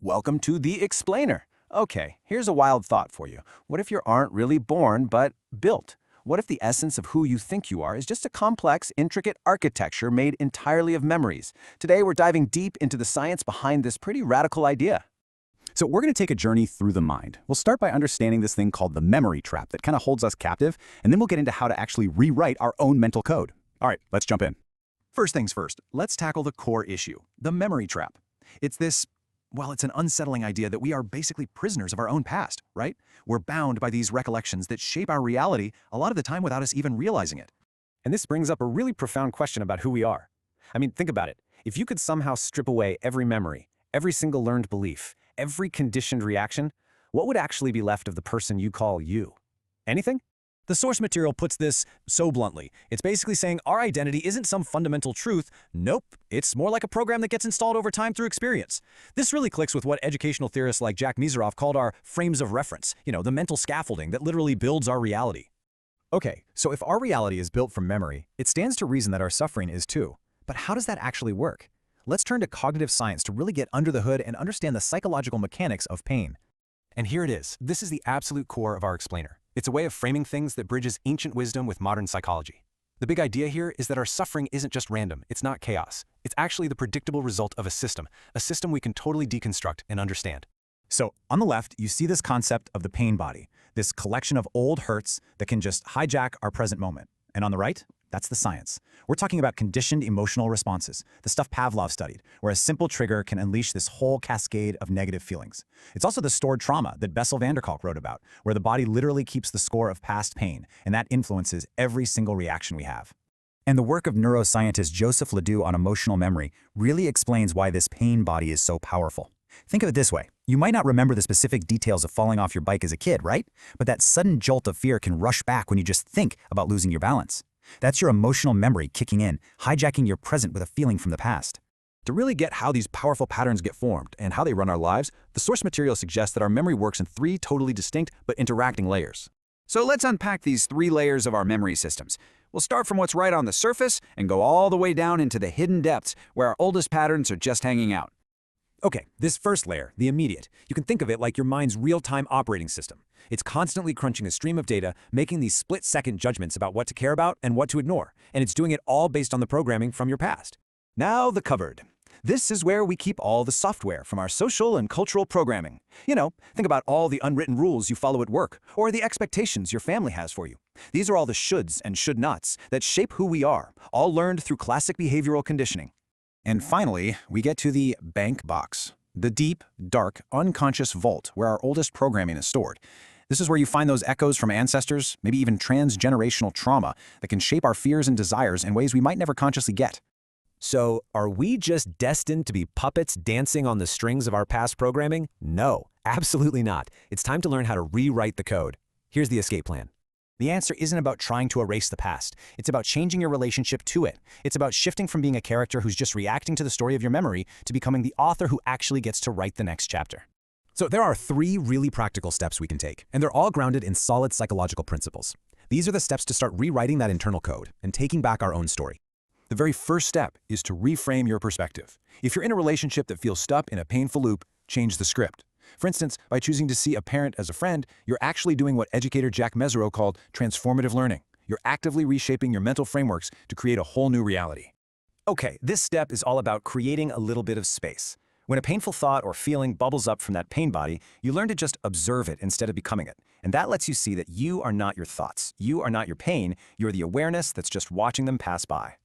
Welcome to the Explainer. Okay, here's a wild thought for you. What if you aren't really born, but built? What if the essence of who you think you are is just a complex, intricate architecture made entirely of memories? Today, we're diving deep into the science behind this pretty radical idea. So we're going to take a journey through the mind. We'll start by understanding this thing called the memory trap that kind of holds us captive, and then we'll get into how to actually rewrite our own mental code. All right, let's jump in. First things first, let's tackle the core issue, the memory trap. It's an unsettling idea that we are basically prisoners of our own past, right? We're bound by these recollections that shape our reality a lot of the time without us even realizing it. And this brings up a really profound question about who we are. I mean, think about it. If you could somehow strip away every memory, every single learned belief, every conditioned reaction, what would actually be left of the person you call you? Anything? The source material puts this so bluntly. It's basically saying our identity isn't some fundamental truth. Nope, it's more like a program that gets installed over time through experience. This really clicks with what educational theorists like Jack Mezeroff called our frames of reference, the mental scaffolding that literally builds our reality. Okay, so if our reality is built from memory, it stands to reason that our suffering is too. But how does that actually work? Let's turn to cognitive science to really get under the hood and understand the psychological mechanics of pain. And here it is. This is the absolute core of our explainer. It's a way of framing things that bridges ancient wisdom with modern psychology. The big idea here is that our suffering isn't just random, it's not chaos. It's actually the predictable result of a system we can totally deconstruct and understand. So on the left, you see this concept of the pain body, this collection of old hurts that can just hijack our present moment. And on the right, that's the science. We're talking about conditioned emotional responses, the stuff Pavlov studied, where a simple trigger can unleash this whole cascade of negative feelings. It's also the stored trauma that Bessel van der Kolk wrote about, where the body literally keeps the score of past pain, and that influences every single reaction we have. And the work of neuroscientist Joseph Ledoux on emotional memory really explains why this pain body is so powerful. Think of it this way. You might not remember the specific details of falling off your bike as a kid, right? But that sudden jolt of fear can rush back when you just think about losing your balance. That's your emotional memory kicking in, hijacking your present with a feeling from the past. To really get how these powerful patterns get formed and how they run our lives, the source material suggests that our memory works in 3 totally distinct but interacting layers. So let's unpack these 3 layers of our memory systems. We'll start from what's right on the surface and go all the way down into the hidden depths where our oldest patterns are just hanging out. Okay, this first layer, the immediate, you can think of it like your mind's real-time operating system. It's constantly crunching a stream of data, making these split-second judgments about what to care about and what to ignore, and it's doing it all based on the programming from your past. Now the cupboard. This is where we keep all the software from our social and cultural programming. Think about all the unwritten rules you follow at work, or the expectations your family has for you. These are all the shoulds and should-nots that shape who we are, all learned through classic behavioral conditioning. And finally, we get to the bank box, the deep, dark, unconscious vault where our oldest programming is stored. This is where you find those echoes from ancestors, maybe even transgenerational trauma that can shape our fears and desires in ways we might never consciously get. So, are we just destined to be puppets dancing on the strings of our past programming? No, absolutely not. It's time to learn how to rewrite the code. Here's the escape plan. The answer isn't about trying to erase the past. It's about changing your relationship to it. It's about shifting from being a character who's just reacting to the story of your memory to becoming the author who actually gets to write the next chapter. So there are 3 really practical steps we can take, and they're all grounded in solid psychological principles. These are the steps to start rewriting that internal code and taking back our own story. The very first step is to reframe your perspective. If you're in a relationship that feels stuck in a painful loop, change the script. For instance, by choosing to see a parent as a friend, you're actually doing what educator Jack Mezerow called transformative learning. You're actively reshaping your mental frameworks to create a whole new reality. Okay, this step is all about creating a little bit of space. When a painful thought or feeling bubbles up from that pain body, you learn to just observe it instead of becoming it. And that lets you see that you are not your thoughts. You are not your pain. You're the awareness that's just watching them pass by.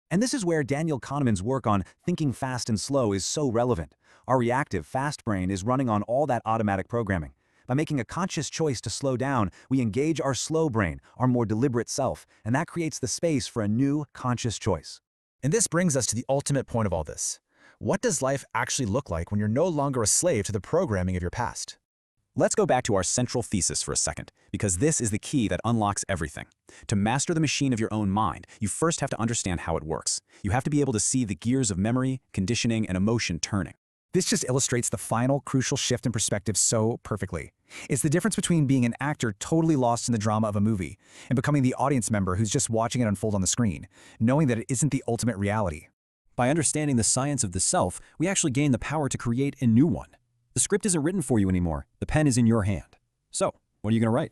And this is where Daniel Kahneman's work on thinking fast and slow is so relevant. Our reactive, fast brain is running on all that automatic programming. By making a conscious choice to slow down, we engage our slow brain, our more deliberate self, and that creates the space for a new, conscious choice. And this brings us to the ultimate point of all this. What does life actually look like when you're no longer a slave to the programming of your past? Let's go back to our central thesis for a second, because this is the key that unlocks everything. To master the machine of your own mind, you first have to understand how it works. You have to be able to see the gears of memory, conditioning, and emotion turning. This just illustrates the final crucial shift in perspective so perfectly. It's the difference between being an actor totally lost in the drama of a movie and becoming the audience member who's just watching it unfold on the screen, knowing that it isn't the ultimate reality. By understanding the science of the self, we actually gain the power to create a new one. The script isn't written for you anymore. The pen is in your hand. So, what are you going to write?